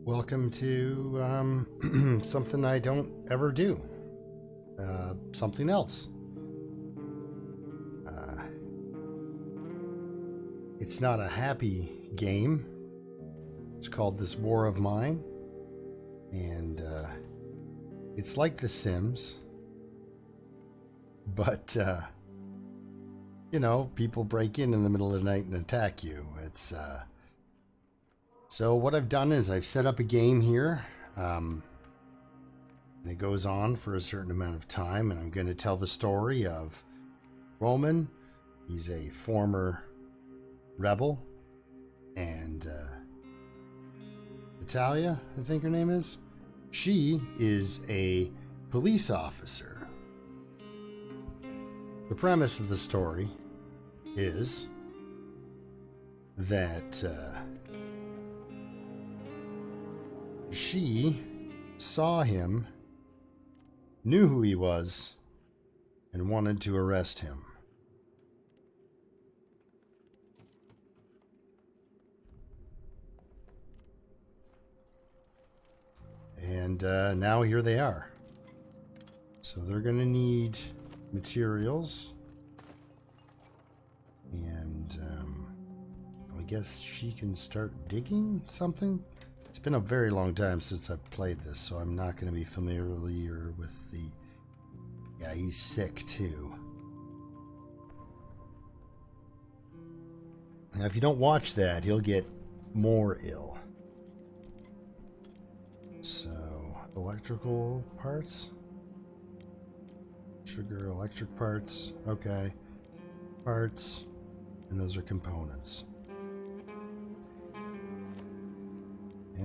Welcome to something I don't ever do. Something else. Uh, it's not a happy game. It's called This War of Mine. And it's like The Sims. But, people break in the middle of the night and attack you. So what I've done is I've set up a game here, and it goes on for a certain amount of time, and I'm going to tell the story of Roman. He's a former rebel, and Natalia, I think her name is. She is a police officer. The premise of the story is that she saw him, knew who he was, and wanted to arrest him. And now here they are. So they're going to need materials. And I guess she can start digging something. It's been a very long time since I've played this, so I'm not going to be familiar with the... Yeah, he's sick too. Now, if you don't watch that, he'll get more ill. So, electrical parts? Sugar, electric parts. Okay. Parts. And those are components.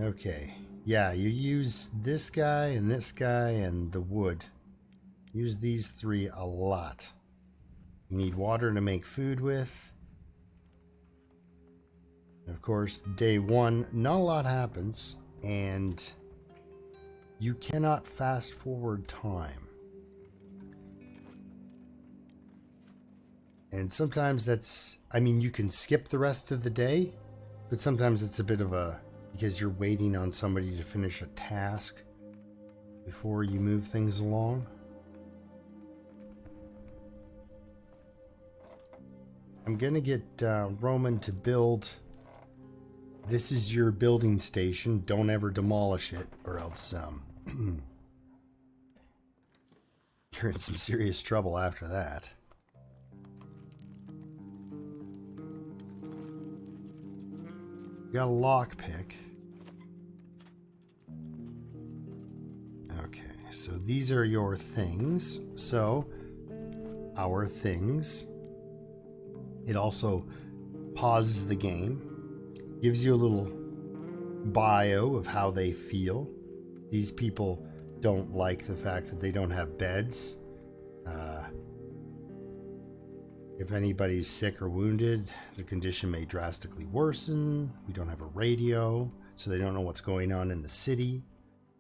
Okay. Yeah, you use this guy and the wood. Use these three a lot. You need water to make food with. And of course, day one, not a lot happens, and you cannot fast forward time. And sometimes you can skip the rest of the day, but sometimes it's a bit of because you're waiting on somebody to finish a task before you move things along. I'm going to get Roman to build. This is your building station. Don't ever demolish it, or else you're in some serious trouble after that. Got a lockpick. Okay, so these are your things. So, our things. It also pauses the game, gives you a little bio of how they feel. These people don't like the fact that they don't have beds. If anybody's sick or wounded, their condition may drastically worsen. We don't have a radio, so they don't know what's going on in the city.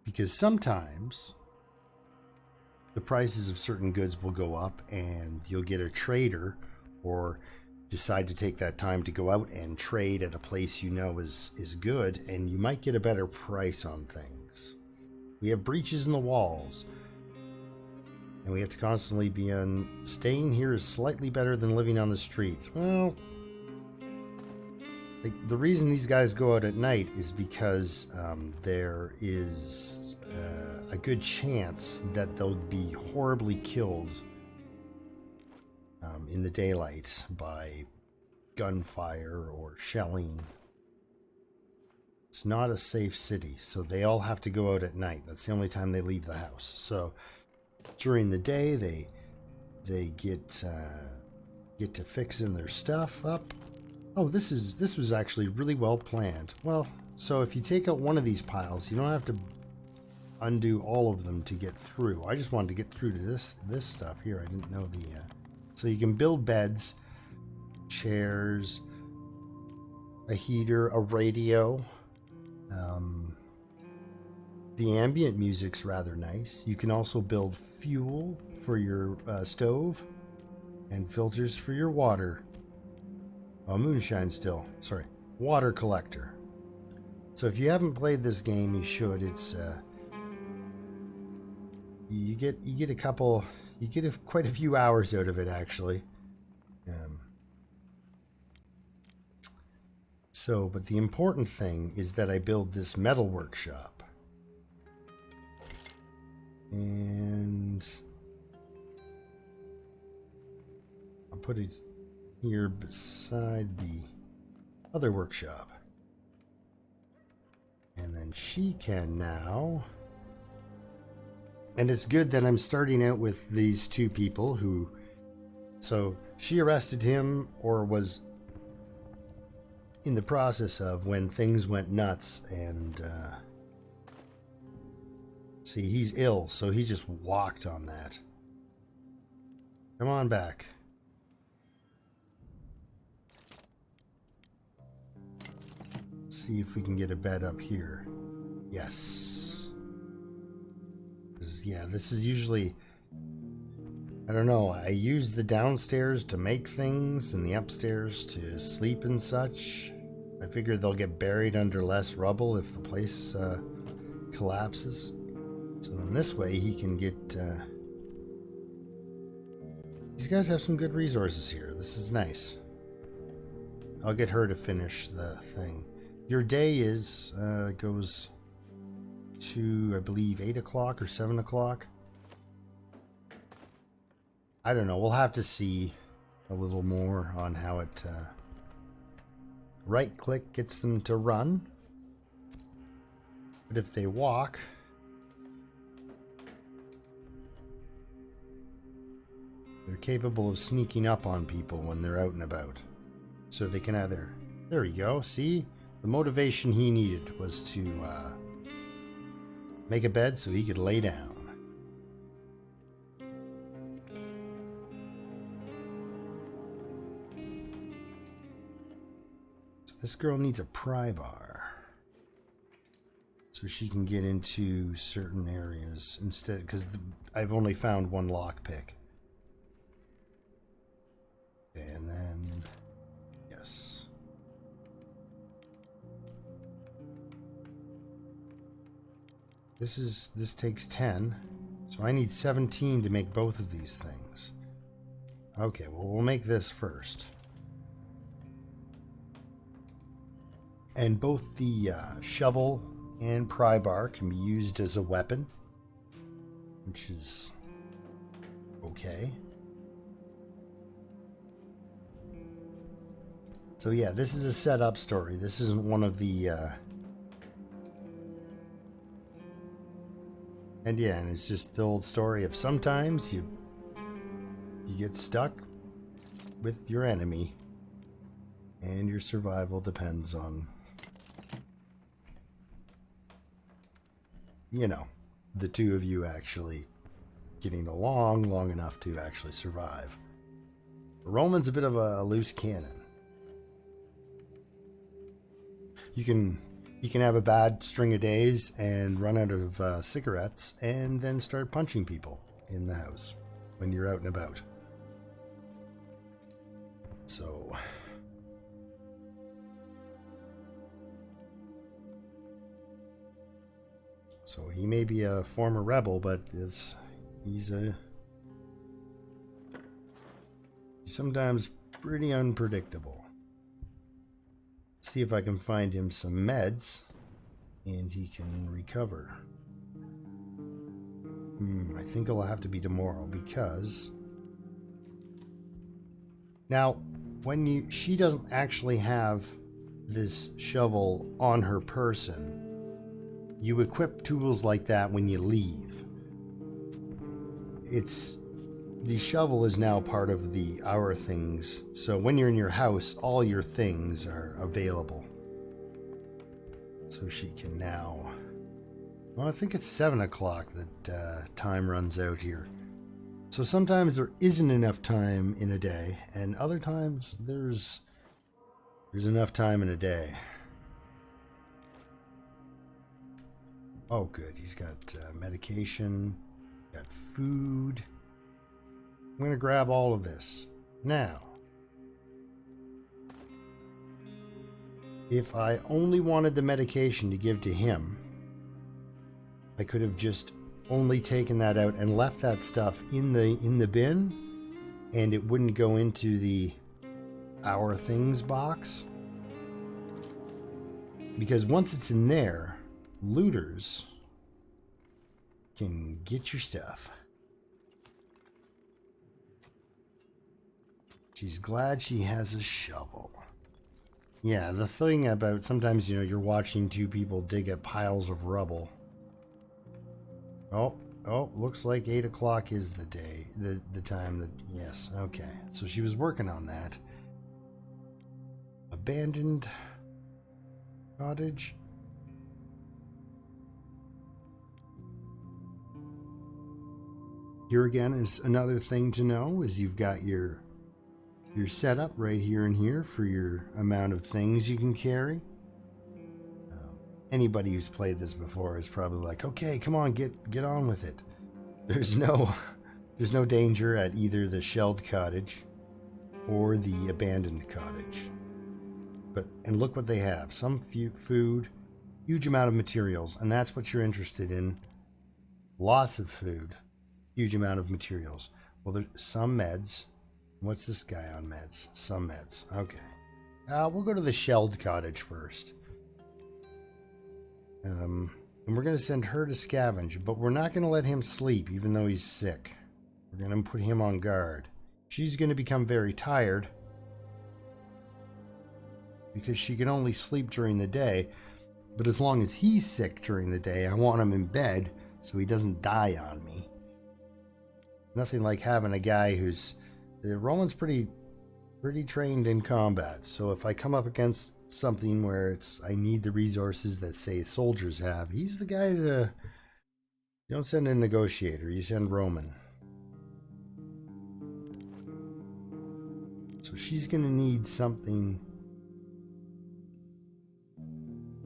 Because sometimes the prices of certain goods will go up and you'll get a trader or decide to take that time to go out and trade at a place you know is good, and you might get a better price on things. We have breaches in the walls. And we have to constantly be staying here is slightly better than living on the streets. Well, the reason these guys go out at night is because there is a good chance that they'll be horribly killed in the daylight by gunfire or shelling. It's not a safe city, so they all have to go out at night. That's the only time they leave the house. So during the day, they get to fixing their stuff up. Oh, this was actually really well planned. Well, so if you take out one of these piles, you don't have to undo all of them to get through. I just wanted to get through to this stuff here. I didn't know so you can build beds, chairs, a heater, a radio. The ambient music's rather nice. You can also build fuel for your stove and filters for your water. Oh, moonshine still. Sorry. Water collector. So if you haven't played this game, you should. It's you get a couple, you get quite a few hours out of it actually. But the important thing is that I build this metal workshop. And I'll put it here beside the other workshop. And then she can now... And it's good that I'm starting out with these two people who... So she arrested him, or was in the process of, when things went nuts. And see, he's ill, so he just walked on that. Come on back. See if we can get a bed up here. Yes. Yeah, this is usually... I don't know, I use the downstairs to make things and the upstairs to sleep and such. I figure they'll get buried under less rubble if the place collapses. So then this way he can get... These guys have some good resources here. This is nice. I'll get her to finish the thing. Your day is goes to, I believe, 8 o'clock or 7 o'clock. I don't know. We'll have to see a little more on how it... right-click gets them to run. But if they walk... they're capable of sneaking up on people when they're out and about. So they can either... There we go. See? The motivation he needed was to make a bed so he could lay down. So this girl needs a pry bar so she can get into certain areas instead, because I've only found one lockpick. And then, yes. This takes 10, so I need 17 to make both of these things. Okay, well, we'll make this first. And both the shovel and pry bar can be used as a weapon, which is okay. So yeah, this is a setup story. This isn't one of the... And yeah, and it's just the old story of sometimes you get stuck with your enemy, and your survival depends on, you know, the two of you actually getting along long enough to actually survive. Roman's a bit of a loose cannon. You can have a bad string of days and run out of cigarettes and then start punching people in the house when you're out and about. So he may be a former rebel, but he's sometimes pretty unpredictable. See if I can find him some meds and he can recover. I think it'll have to be tomorrow, because now she doesn't actually have this shovel on her person. You equip tools like that when you leave. The shovel is now part of our things. So when you're in your house, all your things are available. So she can now... Well, I think it's 7 o'clock that time runs out here. So sometimes there isn't enough time in a day, and other times there's enough time in a day. Oh, good. He's got medication, got food. I'm going to grab all of this. Now, If I only wanted the medication to give to him, I could have just only taken that out and left that stuff in the bin, and it wouldn't go into the our things box. Because once it's in there, looters can get your stuff. She's glad she has a shovel. Yeah, the thing about sometimes, you're watching two people dig at piles of rubble. Oh, looks like 8 o'clock is the day, the time that, yes, okay. So she was working on that. Abandoned cottage. Here again is another thing to know, is you've got your setup right here and here for your amount of things you can carry. Anybody who's played this before is probably like, okay, come on, get on with it. There's no danger at either the shelled cottage or the abandoned cottage. And look what they have. Some food, huge amount of materials, and that's what you're interested in. Lots of food, huge amount of materials. Well, there's some meds. What's this guy on meds? Some meds. Okay. We'll go to the shelled cottage first. And we're going to send her to scavenge, but we're not going to let him sleep, even though he's sick. We're going to put him on guard. She's going to become very tired, because she can only sleep during the day. But as long as he's sick during the day, I want him in bed so he doesn't die on me. Nothing like having a guy who's... Roman's pretty trained in combat, so if I come up against something where I need the resources that, say, soldiers have, he's the guy to... You don't send a negotiator, you send Roman. So she's going to need something...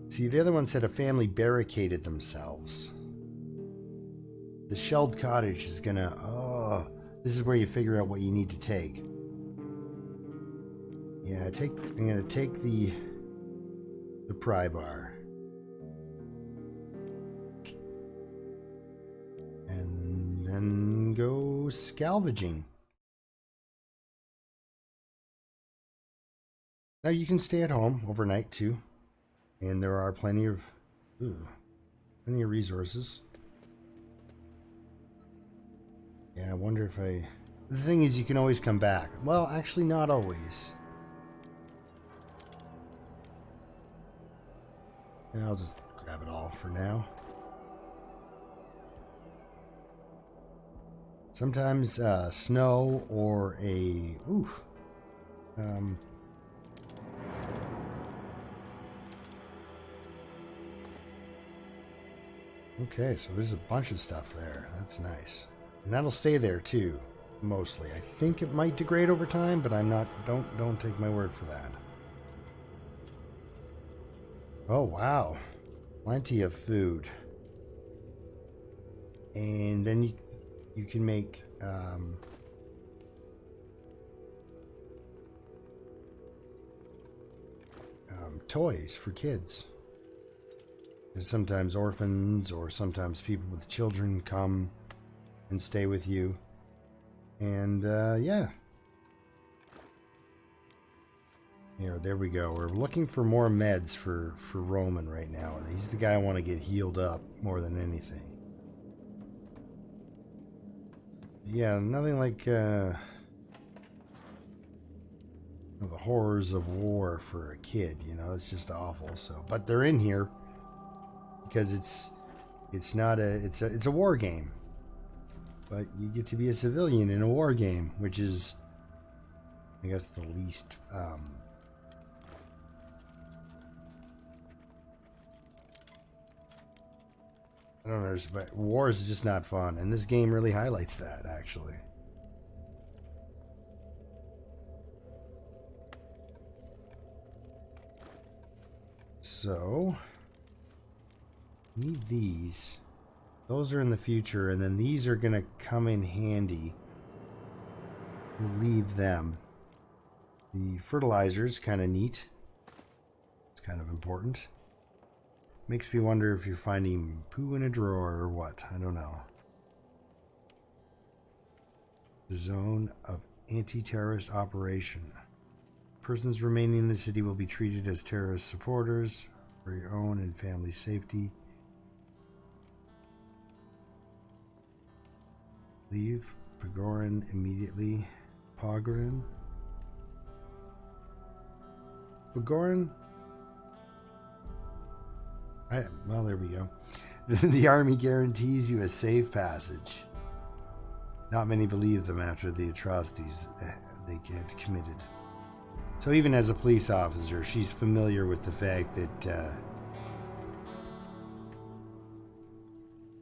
See, the other one said a family barricaded themselves. The shelled cottage is going to... Oh, this is where you figure out what you need to take. Yeah, I'm going to take the pry bar. And then go scavenging. Now you can stay at home overnight too. And there are plenty of resources. Yeah, I wonder if the thing is, you can always come back. Well, actually not always. Yeah, I'll just grab it all for now. Sometimes snow or a... Okay, so there's a bunch of stuff there. That's nice. And that'll stay there too, mostly. I think it might degrade over time, but I'm not... Don't take my word for that. Oh, wow. Plenty of food. And then you can make... toys for kids. And sometimes orphans or sometimes people with children come and stay with you. And, yeah. Here, there we go. We're looking for more meds for Roman right now. He's the guy I want to get healed up more than anything. Yeah, nothing like, the horrors of war for a kid, it's just awful. So, but they're in here because it's a war game. But you get to be a civilian in a war game, which is, I guess, the least I don't know, but war is just not fun, and this game really highlights that, actually. So, need these. Those are in the future, and then these are going to come in handy. We'll leave them. The fertilizer's kind of neat. It's kind of important. Makes me wonder if you're finding poo in a drawer or what. I don't know. Zone of anti-terrorist operation. Persons remaining in the city will be treated as terrorist supporters for your own and family safety. Leave Pagoran immediately. Pagoran? Pagoran? Well, there we go. The army guarantees you a safe passage. Not many believe them after the atrocities they get committed. So even as a police officer, she's familiar with the fact that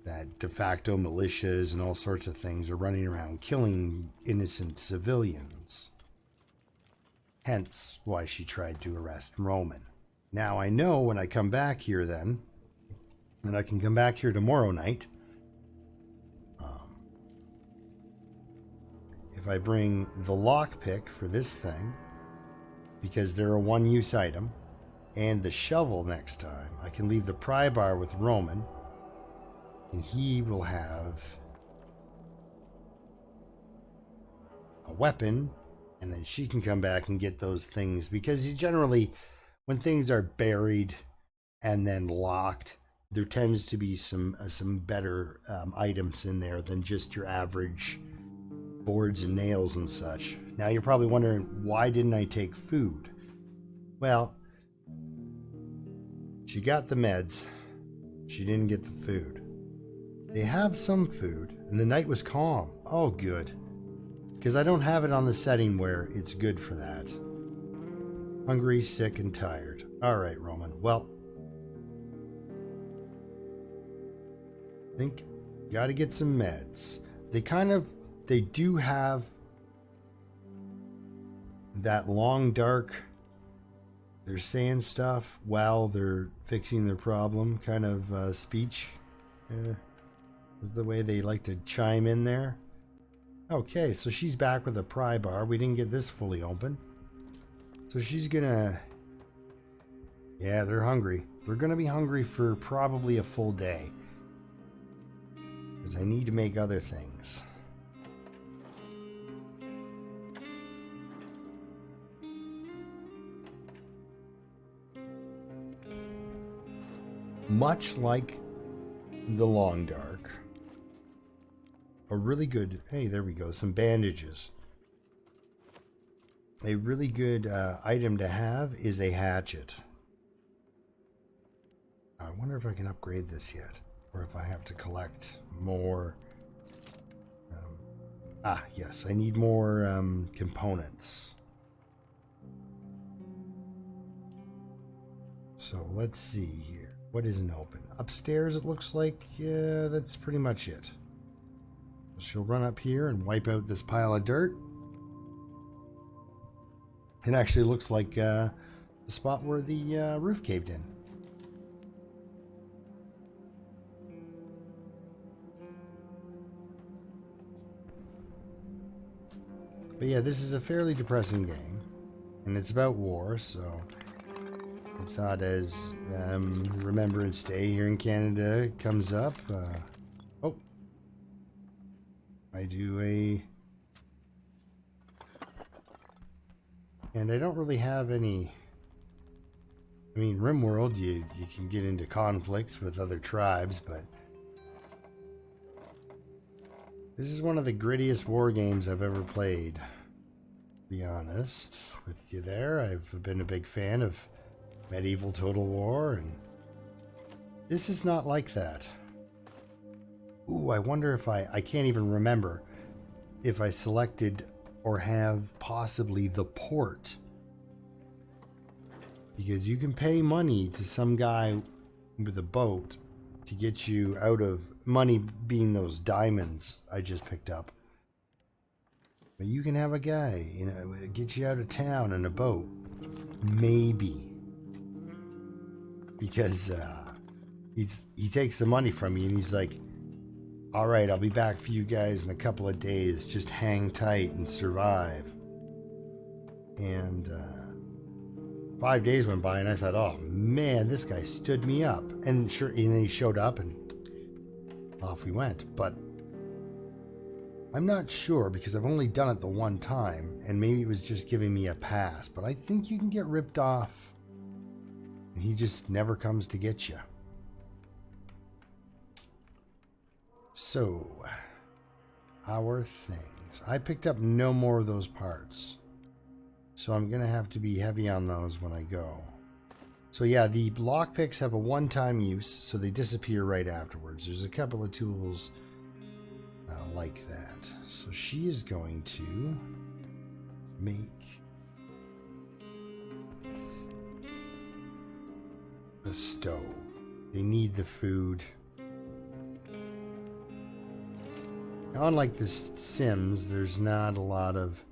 that de facto militias and all sorts of things are running around killing innocent civilians. Hence why she tried to arrest Roman. Now I know when I come back here then, that I can come back here tomorrow night. If I bring the lockpick for this thing, because they're a one-use item, and the shovel next time, I can leave the pry bar with Roman, and he will have a weapon, and then she can come back and get those things, because you generally, when things are buried and then locked, there tends to be some better items in there than just your average boards and nails and such. Now you're probably wondering, why didn't I take food? Well, she got the meds. She didn't get the food. They have some food, and the night was calm. Oh, good. Because I don't have it on the setting where it's good for that. Hungry, sick, and tired. All right, Roman. Well, I think got to get some meds. They do have that long, dark, they're saying stuff while they're fixing their problem kind of speech. The way they like to chime in there. Okay, so she's back with a pry bar. We didn't get this fully open. So she's gonna... Yeah, they're hungry. They're gonna be hungry for probably a full day. Because I need to make other things. Much like the Long Dark, a really good... Hey, there we go. Some bandages. A really good item to have is a hatchet. I wonder if I can upgrade this yet, or if I have to collect more. Yes, I need more components. So let's see here. What isn't open? Upstairs, it looks like. Yeah, that's pretty much it. She'll run up here and wipe out this pile of dirt. It actually looks like the spot where the roof caved in. But yeah, this is a fairly depressing game, and it's about war, so I thought as Remembrance Day here in Canada comes up, I do a... And I don't really have any... I mean, RimWorld, you can get into conflicts with other tribes, but... This is one of the grittiest war games I've ever played. To be honest with you there, I've been a big fan of Medieval Total War, and this is not like that. Ooh, I wonder if I can't even remember if I selected or have possibly the port. Because you can pay money to some guy with a boat to get you out of... Money being those diamonds I just picked up. But you can have a guy, get you out of town in a boat. Maybe. Because he takes the money from you and he's like, all right, I'll be back for you guys in a couple of days. Just hang tight and survive. And 5 days went by and I thought, oh man, this guy stood me up. And sure, and then he showed up and off we went. But I'm not sure because I've only done it the one time and maybe it was just giving me a pass. But I think you can get ripped off and he just never comes to get you. So, our things. I picked up no more of those parts. So I'm going to have to be heavy on those when I go. So yeah, the lockpicks have a one-time use, so they disappear right afterwards. There's a couple of tools like that. So she is going to make a stove. They need the food. Now, unlike the Sims, there's not a lot of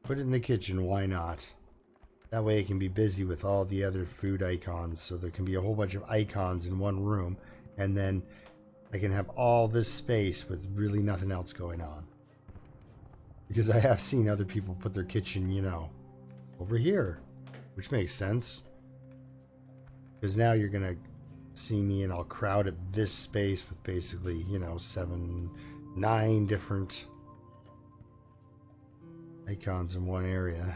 put it in the kitchen, why not? That way it can be busy with all the other food icons, so there can be a whole bunch of icons in one room, and then I can have all this space with really nothing else going on. Because I have seen other people put their kitchen, you know, over here, which makes sense. Because now you're going to see me and I'll crowd at this space with basically, you know, 9 different icons in one area.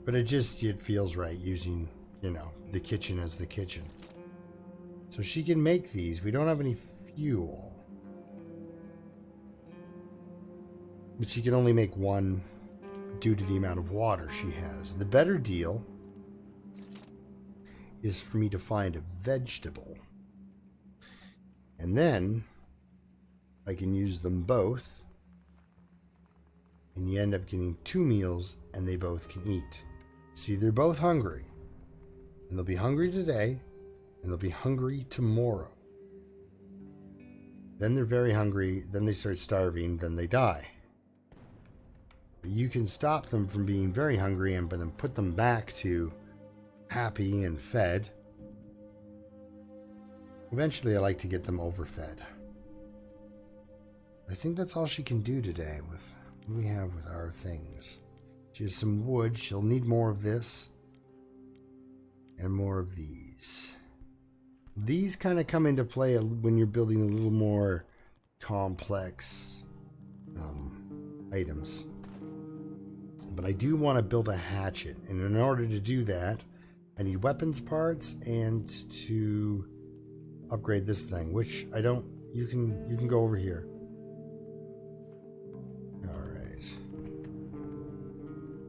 But it feels right using, you know, the kitchen as the kitchen. So she can make these. We don't have any fuel. But she can only make one due to the amount of water she has. The better deal is for me to find a vegetable. And then I can use them both. And you end up getting 2 meals and they both can eat. See, they're both hungry. And they'll be hungry today and they'll be hungry tomorrow. Then they're very hungry, then they start starving, then they die. But you can stop them from being very hungry and then put them back to happy and fed. Eventually I like to get them overfed. I think that's all she can do today with what we have with our things. She has some wood. She'll need more of this and more of these. These kind of come into play when you're building a little more complex items. But I do want to build a hatchet, and in order to do that I need weapons parts and to upgrade this thing, which I don't. You can go over here.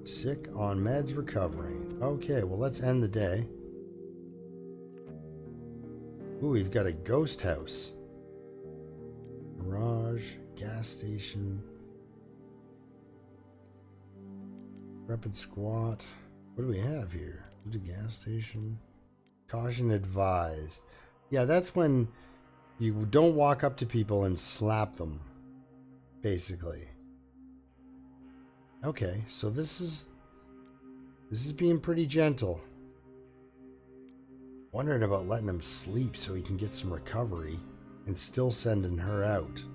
Sick, on meds, recovering. Okay, well, let's end the day. Ooh, we've got a ghost house. Garage, gas station. Rapid squat. What do we have here? There's a gas station. Caution advised. Yeah, that's when you don't walk up to people and slap them, basically. Okay, so this is being pretty gentle. Wondering about letting him sleep so he can get some recovery and still sending her out.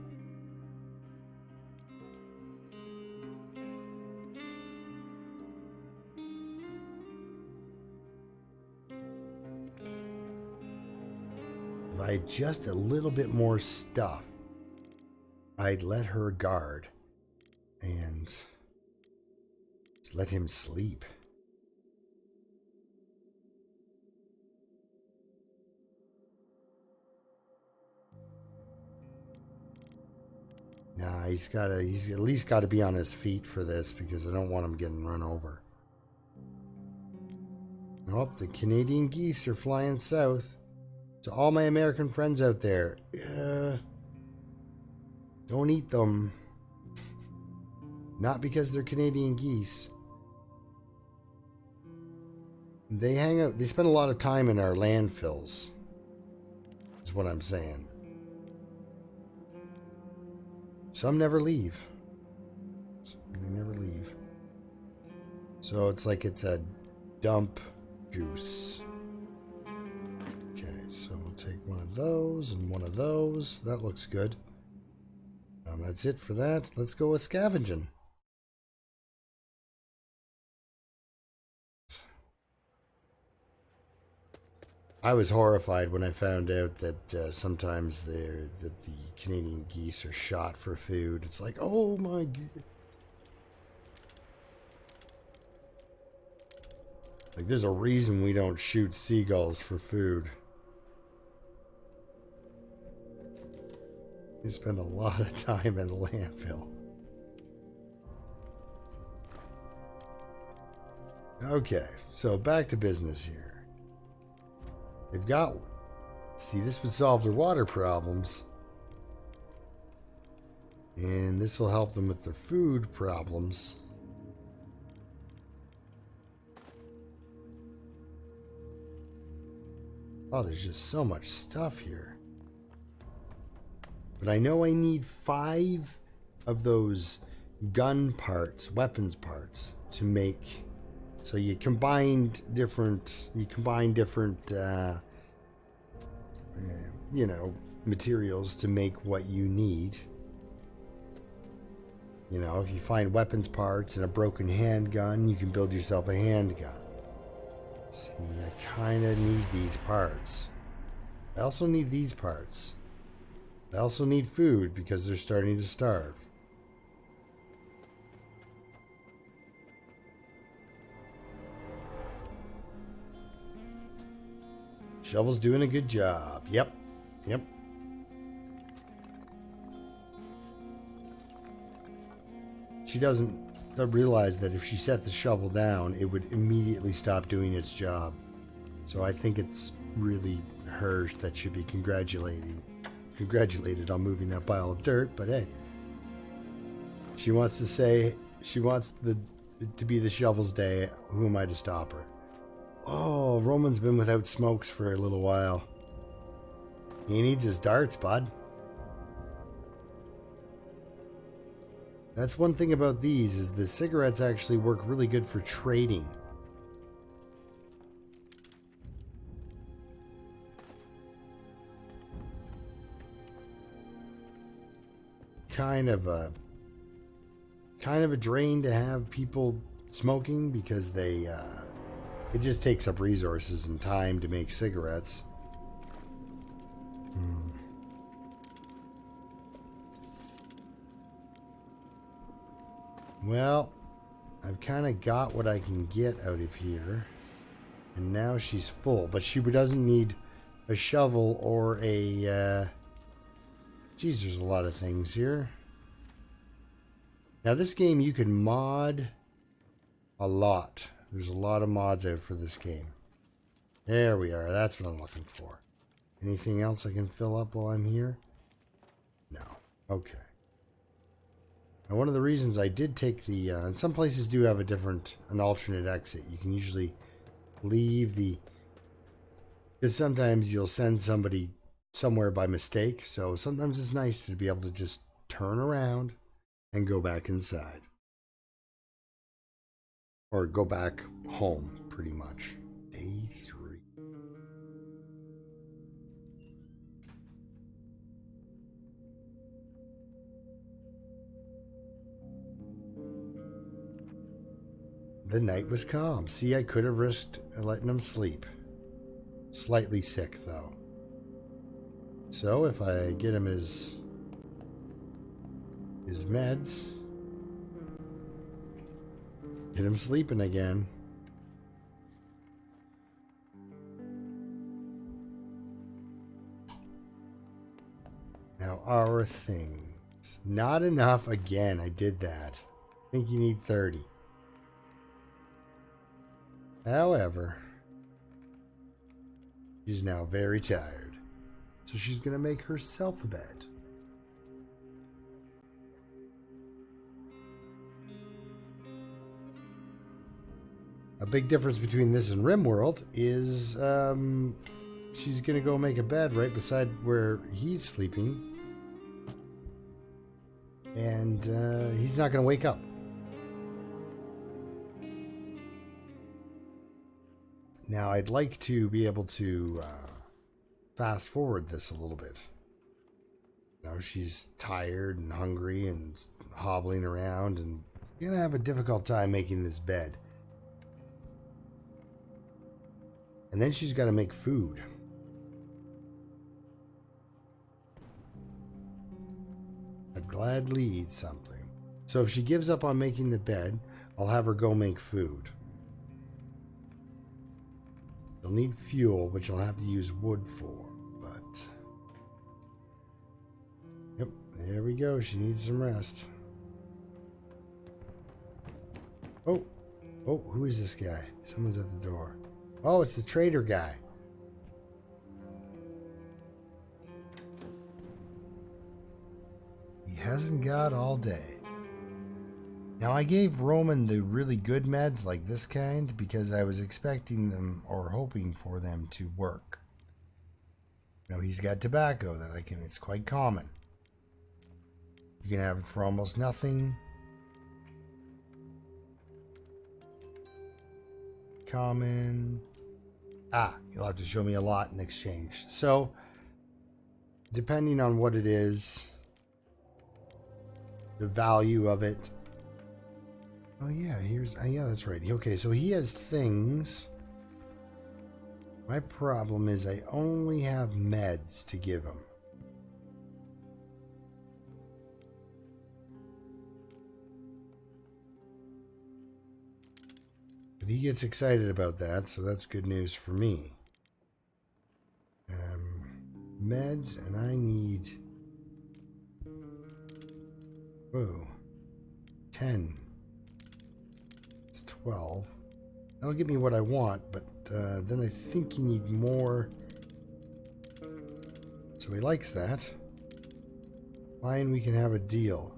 If I had just a little bit more stuff, I'd let her guard and let him sleep. Nah, he's at least got to be on his feet for this because I don't want him getting run over. Oh, the Canadian geese are flying south. To all my American friends out there, don't eat them. Not because they're Canadian geese. They hang out, they spend a lot of time in our landfills, is what I'm saying. Some never leave. They never leave. So it's like it's a dump goose. Okay, so we'll take one of those and one of those. That looks good. That's it for that. Let's go with scavenging. I was horrified when I found out that sometimes that the Canadian geese are shot for food. It's like, oh my god. Like, there's a reason we don't shoot seagulls for food. You spend a lot of time in a landfill. Okay, so back to business here. They've got... See, this would solve their water problems. And this will help them with their food problems. Oh, there's just so much stuff here. But I know I need 5 of those gun parts, weapons parts, to make... So you combine different, you know, materials to make what you need. You know, if you find weapons parts and a broken handgun, you can build yourself a handgun. See, I kind of need these parts. I also need these parts. I also need food because they're starting to starve. Shovel's doing a good job. Yep. She doesn't realize that if she set the shovel down, it would immediately stop doing its job. So I think it's really her that should be congratulated on moving that pile of dirt, but hey. She wants to say, she wants to be the shovel's day. Who am I to stop her? Oh, Roman's been without smokes for a little while. He needs his darts, bud. That's one thing about these, is the cigarettes actually work really good for trading. Kind of a drain to have people smoking because they it just takes up resources and time to make cigarettes. Well, I've kind of got what I can get out of here. And now she's full. But she doesn't need a shovel or a... Geez, there's a lot of things here. Now, this game, you can mod a lot. There's a lot of mods out for this game. There we are. That's what I'm looking for. Anything else I can fill up while I'm here? No. Okay. Now, one of the reasons I did take the... some places do have an alternate exit. You can usually leave the... Because sometimes you'll send somebody somewhere by mistake. So sometimes it's nice to be able to just turn around and go back inside. Or go back home, pretty much. Day 3. The night was calm. See, I could have risked letting him sleep. Slightly sick, though. So, if I get him his meds, get him sleeping again. Now, our things. Not enough. Again, I did that. I think you need 30. However, she's now very tired. So she's going to make herself a bed. A big difference between this and RimWorld is she's going to go make a bed right beside where he's sleeping. And he's not going to wake up. Now, I'd like to be able to fast forward this a little bit. Now she's tired and hungry and hobbling around and gonna have a difficult time making this bed. And then she's got to make food. I'd gladly eat something. So if she gives up on making the bed, I'll have her go make food. You'll need fuel, which you'll have to use wood for, but... Yep, there we go. She needs some rest. Oh, who is this guy? Someone's at the door. Oh, it's the trader guy. He hasn't got all day. Now, I gave Roman the really good meds like this kind because I was expecting them or hoping for them to work. Now, he's got tobacco that it's quite common. You can have it for almost nothing. Common. You'll have to show me a lot in exchange. So, depending on what it is, the value of it. Oh yeah, yeah, that's right. Okay, so he has things. My problem is I only have meds to give him. But he gets excited about that, so that's good news for me. Meds, and I need... Whoa. 10. It's 12. That'll give me what I want, but then I think you need more. So he likes that. Fine, we can have a deal.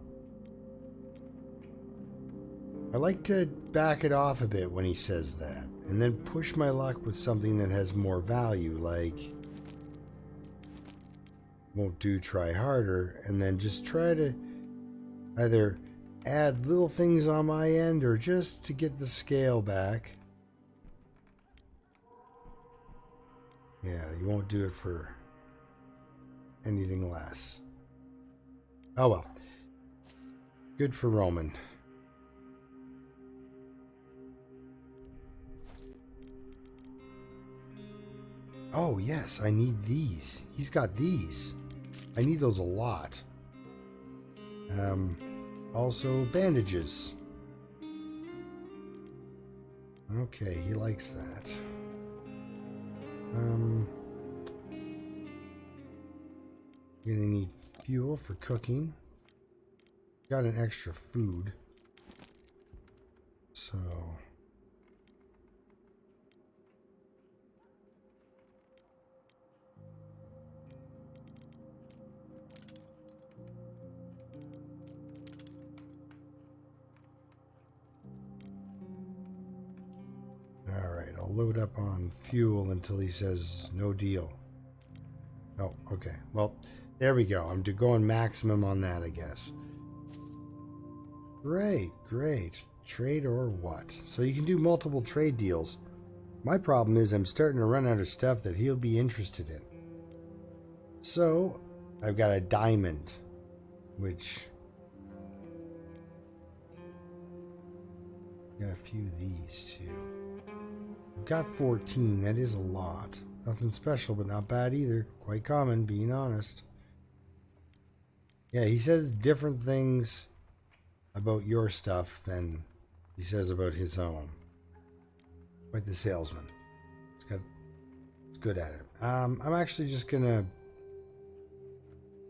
I like to back it off a bit when he says that, and then push my luck with something that has more value, like won't do, try harder, and then just try to either add little things on my end or just to get the scale back. Yeah, you won't do it for anything less. Oh well. Good for Roman. Oh, yes, I need these. He's got these. I need those a lot. Also, bandages. Okay, he likes that. You're gonna need fuel for cooking. Got an extra food. So... Alright, I'll load up on fuel until he says no deal. Oh, okay. Well, there we go. I'm going maximum on that, I guess. Great, great. Trade or what? So you can do multiple trade deals. My problem is I'm starting to run out of stuff that he'll be interested in. So, I've got a diamond, which... got a few of these too. I've got 14. That is a lot. Nothing special, but not bad either. Quite common, being honest. Yeah, he says different things about your stuff than he says about his own. Quite the salesman. He's good at it. I'm actually just gonna...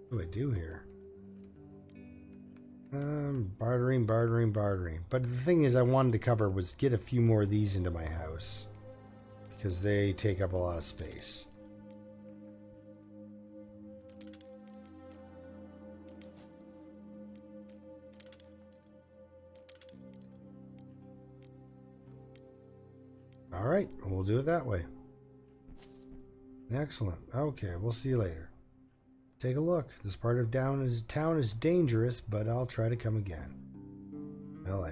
What do I do here? Bartering. But the thing is I wanted to cover was get a few more of these into my house. Because they take up a lot of space. Alright, we'll do it that way. Excellent. Okay, we'll see you later. Take a look. This part of town is dangerous, but I'll try to come again. LA.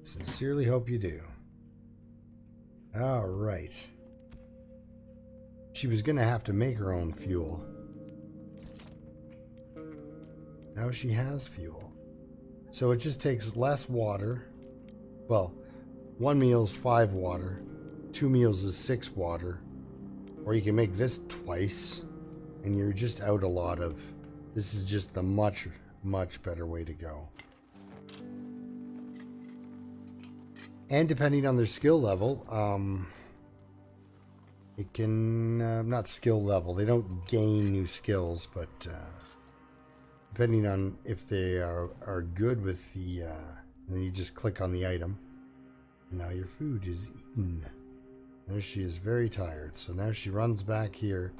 Sincerely hope you do. Alright. she was going to have to make her own fuel. Now she has fuel. So it just takes less water. Well, 1 meal's 5 water. 2 meals is 6 water. Or you can make this twice. And you're just out a lot of... This is just the much, much better way to go. And depending on their skill level, it can... not skill level. They don't gain new skills, but... depending on if they are good with the... then you just click on the item. And now your food is eaten. There she is, very tired. So now she runs back here.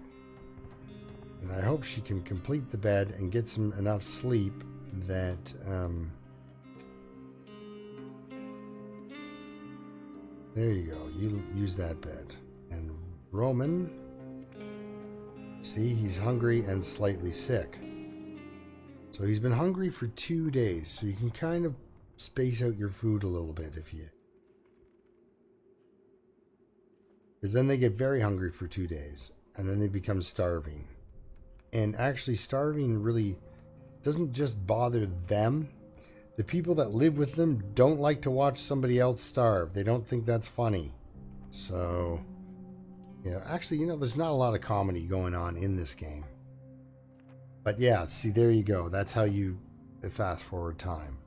And I hope she can complete the bed and get some enough sleep that... there you go. You use that bed. And Roman... See, he's hungry and slightly sick. So he's been hungry for 2 days. So you can kind of space out your food a little bit if you... Because then they get very hungry for 2 days. And then they become starving. And actually starving really doesn't just bother them. The people that live with them don't like to watch somebody else starve. They don't think that's funny. So, yeah, actually, there's not a lot of comedy going on in this game. But yeah, see, there you go. That's how you fast forward time.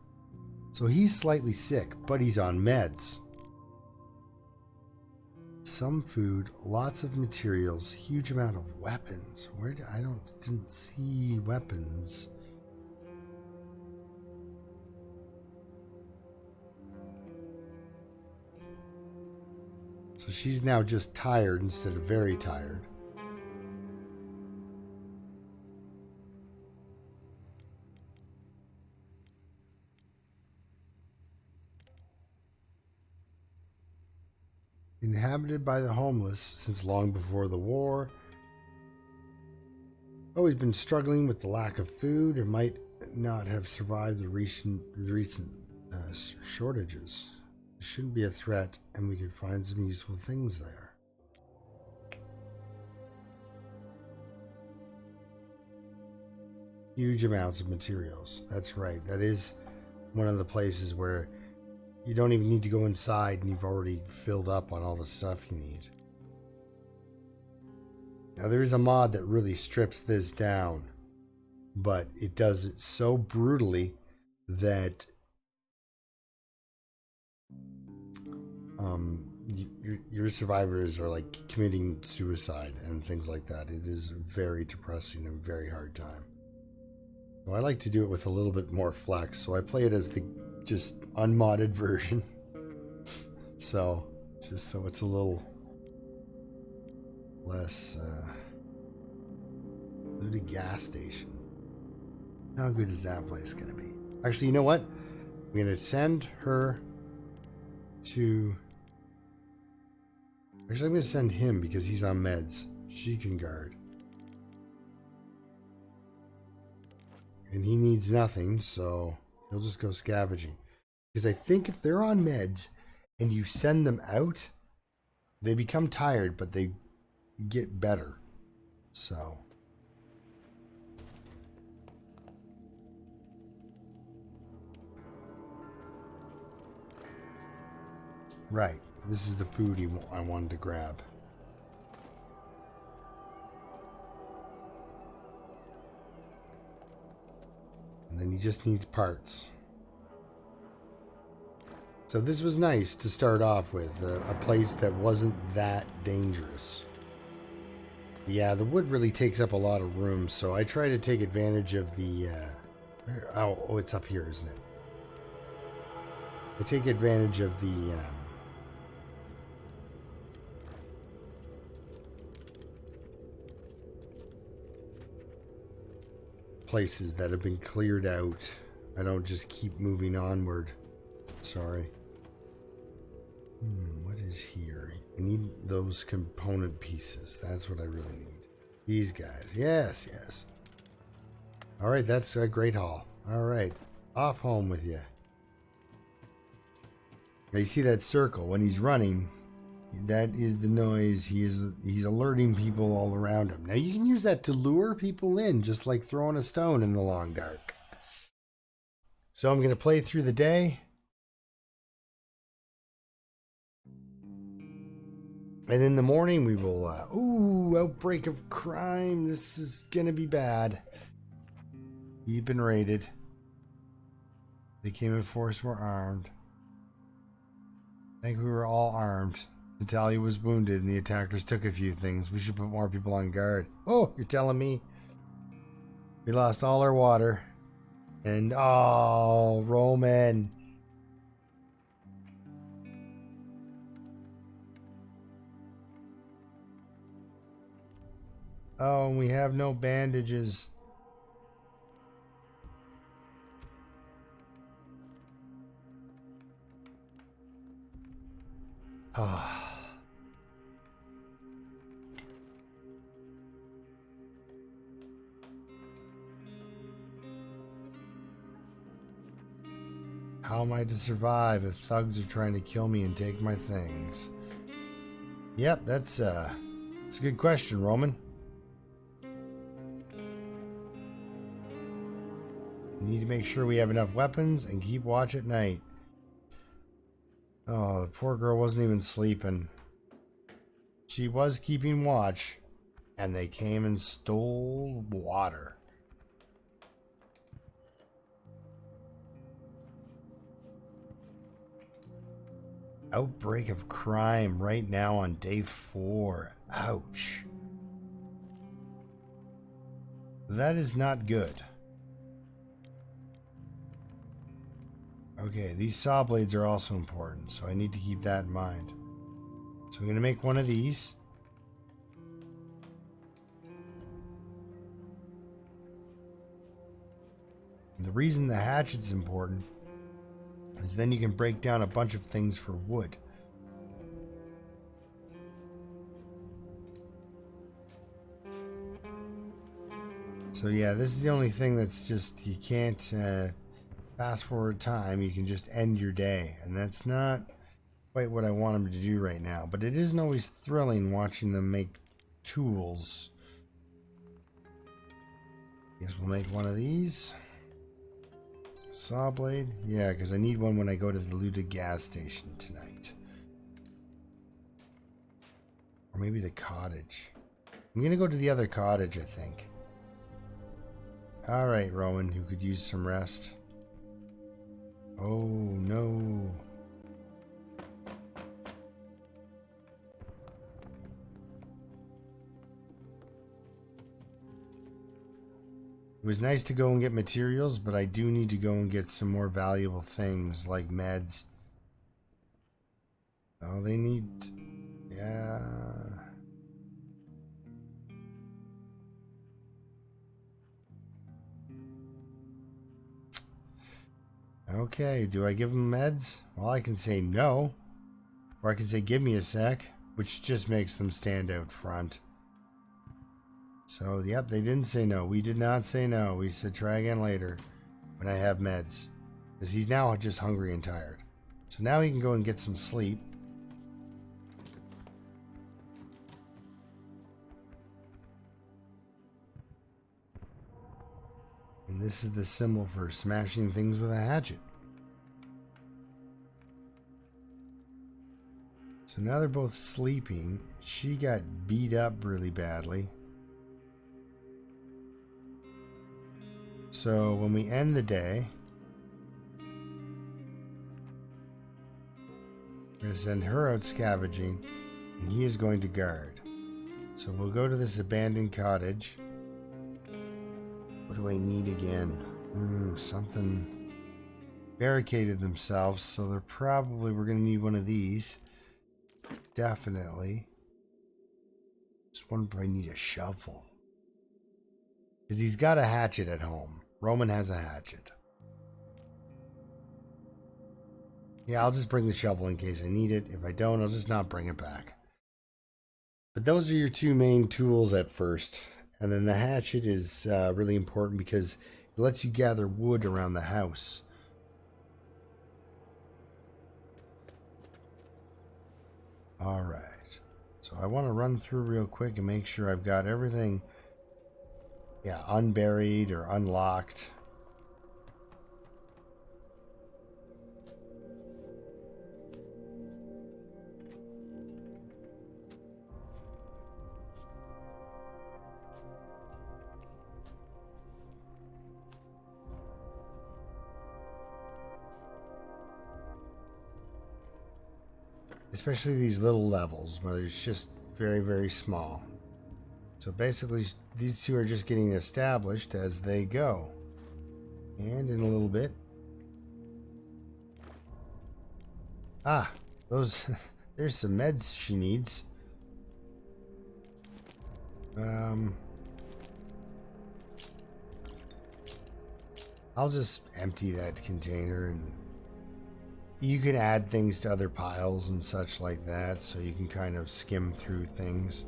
So he's slightly sick, but he's on meds. Some food, lots of materials, huge amount of weapons. Where did didn't see weapons. So she's now just tired instead of very tired. Inhabited by the homeless since long before the war. Always been struggling with the lack of food or might not have survived the recent shortages. It shouldn't be a threat and we could find some useful things there. Huge amounts of materials. That's right. That is one of the places where you don't even need to go inside and you've already filled up on all the stuff you need. Now there is a mod that really strips this down, but it does it so brutally that your survivors are like committing suicide and things like that. It is very depressing and very hard time. So I like to do it with a little bit more flex, so I play it as the just unmodded version. So just so it's a little less the gas station. How good is that place gonna be? Actually, you know what? I'm gonna send her to... Actually, I'm gonna send him because he's on meds. She can guard. And he needs nothing, so he'll just go scavenging. Because I think if they're on meds and you send them out, they become tired, but they get better. So. Right. This is the food I wanted to grab. And then he just needs parts. So this was nice to start off with, a place that wasn't that dangerous. Yeah, the wood really takes up a lot of room, so I try to take advantage of the... oh, it's up here, isn't it? I take advantage of the... places that have been cleared out. I don't just keep moving onward. Sorry. What is here? I need those component pieces. That's what I really need. These guys. Yes, yes. Alright, that's a great haul. Alright. Off home with you. Now you see that circle? When he's running, That is the noise. He's alerting people all around him. Now you can use that to lure people in, just like throwing a stone in the long dark. So I'm going to play through the day. And in the morning we will, outbreak of crime. This is going to be bad. We've been raided. They came in force, were armed. I think we were all armed. Natalia was wounded and the attackers took a few things. We should put more people on guard. Oh, you're telling me? We lost all our water. And, oh, Roman. Oh, and we have no bandages. Ah. How am I to survive if thugs are trying to kill me and take my things? Yep, that's a good question, Roman. We need to make sure we have enough weapons and keep watch at night. Oh, the poor girl wasn't even sleeping. She was keeping watch, and they came and stole water. Outbreak of crime right now on day 4. Ouch. That is not good. Okay, these saw blades are also important, so I need to keep that in mind. So I'm going to make one of these. And the reason the hatchet's important is then you can break down a bunch of things for wood. So yeah, this is the only thing that's just, you can't fast forward time. You can just end your day, and that's not quite what I want them to do right now. But it isn't always thrilling watching them make tools. Guess we'll make one of these. Saw blade? Yeah, because I need one when I go to the looted gas station tonight. Or maybe the cottage. I'm going to go to the other cottage, I think. Alright, Rowan, who could use some rest. Oh, no. It was nice to go and get materials, but I do need to go and get some more valuable things like meds. Oh, they need... Yeah... Okay, do I give them meds? Well, I can say no. Or I can say give me a sec, which just makes them stand out front. So, yep, they didn't say no. We did not say no. We said try again later when I have meds. Because he's now just hungry and tired. So now he can go and get some sleep. And this is the symbol for smashing things with a hatchet. So now they're both sleeping. She got beat up really badly. So when we end the day, we're going to send her out scavenging, and he is going to guard. So we'll go to this abandoned cottage. What do I need again? Something barricaded themselves, so we're going to need one of these. Definitely. Just wonder if I need a shovel. Because he's got a hatchet at home. Roman has a hatchet. Yeah, I'll just bring the shovel in case I need it. If I don't, I'll just not bring it back. But those are your two main tools at first. And then the hatchet is really important because it lets you gather wood around the house. All right. So I want to run through real quick and make sure I've got everything, yeah, unburied or unlocked. Especially these little levels, but it's just very, very small. So basically, these two are just getting established as they go. And in a little bit. Ah, those, there's some meds she needs. I'll just empty that container, and you can add things to other piles and such like that, so you can kind of skim through things.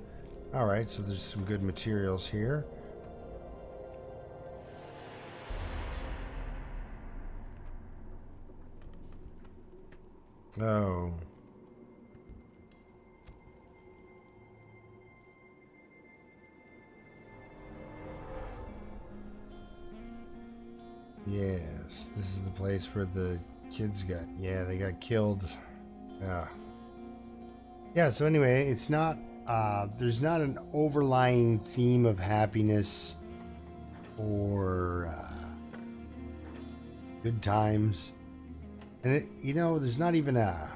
Alright, so there's some good materials here. Oh. Yes, this is the place where the kids got, yeah, they got killed. Yeah, so anyway, it's not, there's not an overlying theme of happiness or good times. And it, there's not even a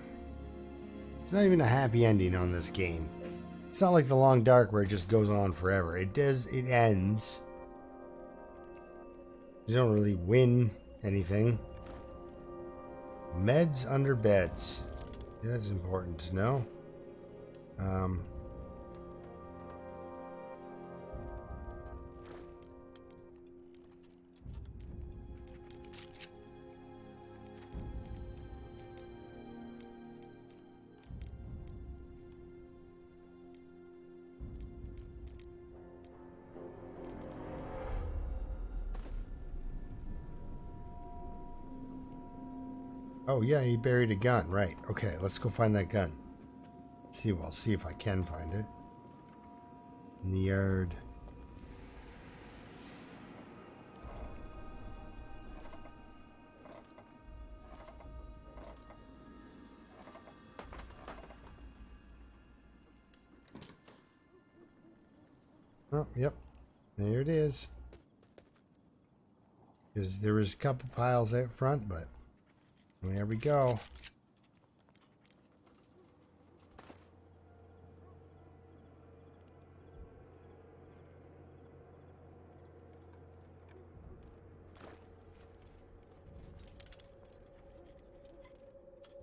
happy ending on this game. It's not like The Long Dark where it just goes on forever. It ends. You don't really win anything. Meds under beds. Yeah, that's important to know. Oh yeah, he buried a gun. Right. Okay, let's go find that gun. I'll see if I can find it. In the yard. Oh, yep. There it is. Because there was a couple piles out front, but there we go.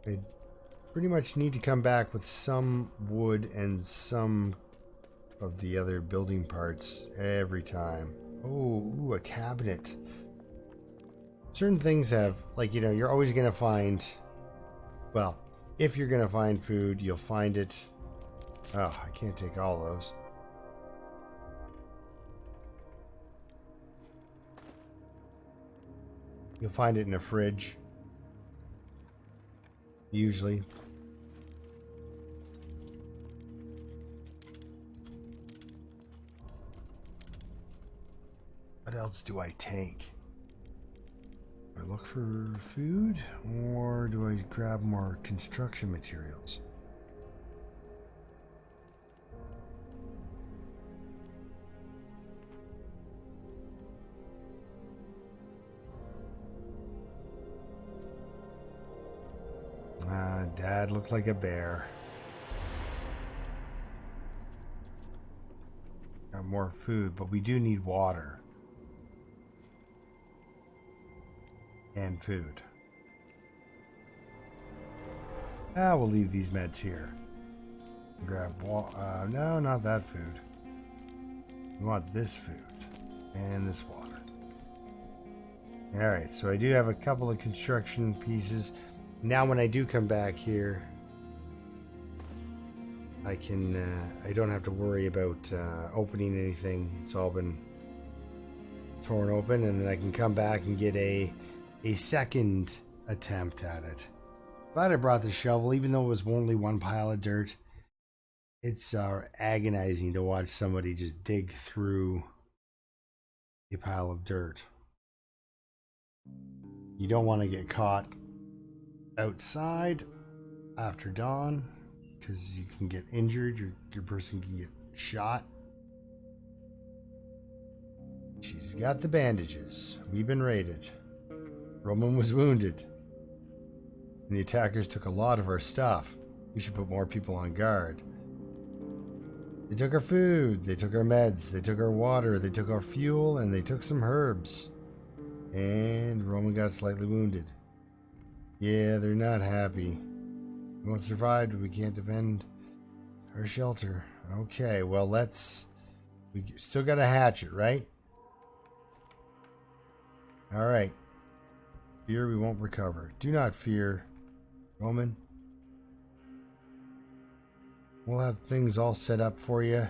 I pretty much need to come back with some wood and some of the other building parts every time. Oh, ooh, a cabinet. Certain things have, like, you're always going to find, well, if you're going to find food, you'll find it. Oh, I can't take all those. You'll find it in a fridge. Usually. What else do I take? Do I look for food, or do I grab more construction materials? Dad looked like a bear. Got more food, but we do need water. And food. We'll leave these meds here. Grab no, not that food. We want this food. And this water. Alright, so I do have a couple of construction pieces. Now when I do come back here, I don't have to worry about opening anything. It's all been torn open, and then I can come back and get a second attempt at it. Glad I brought the shovel, even though it was only one pile of dirt. It's agonizing to watch somebody just dig through a pile of dirt. You don't want to get caught outside after dawn because you can get injured. Your person can get shot. She's got the bandages. We've been raided. Roman was wounded. And the attackers took a lot of our stuff. We should put more people on guard. They took our food, they took our meds, they took our water, they took our fuel, and they took some herbs. And Roman got slightly wounded. Yeah, they're not happy. We won't survive, we can't defend our shelter. Okay, well, we still got a hatchet, right? Alright. Fear we won't recover. Do not fear, Roman. We'll have things all set up for you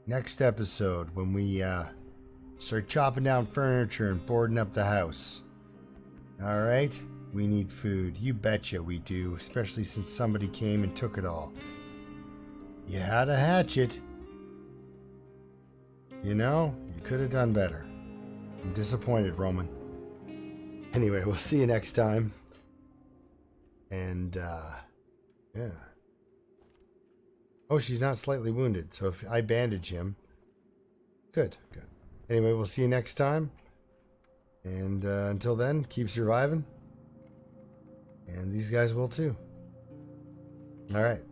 next episode when we start chopping down furniture and boarding up the house. Alright? We need food. You betcha we do, especially since somebody came and took it all. You had a hatchet. You know, you could have done better. I'm disappointed, Roman. Anyway, we'll see you next time. And, yeah. Oh, she's not slightly wounded, so if I bandage him... Good, good. Anyway, we'll see you next time. And until then, keep surviving. And these guys will too. Alright.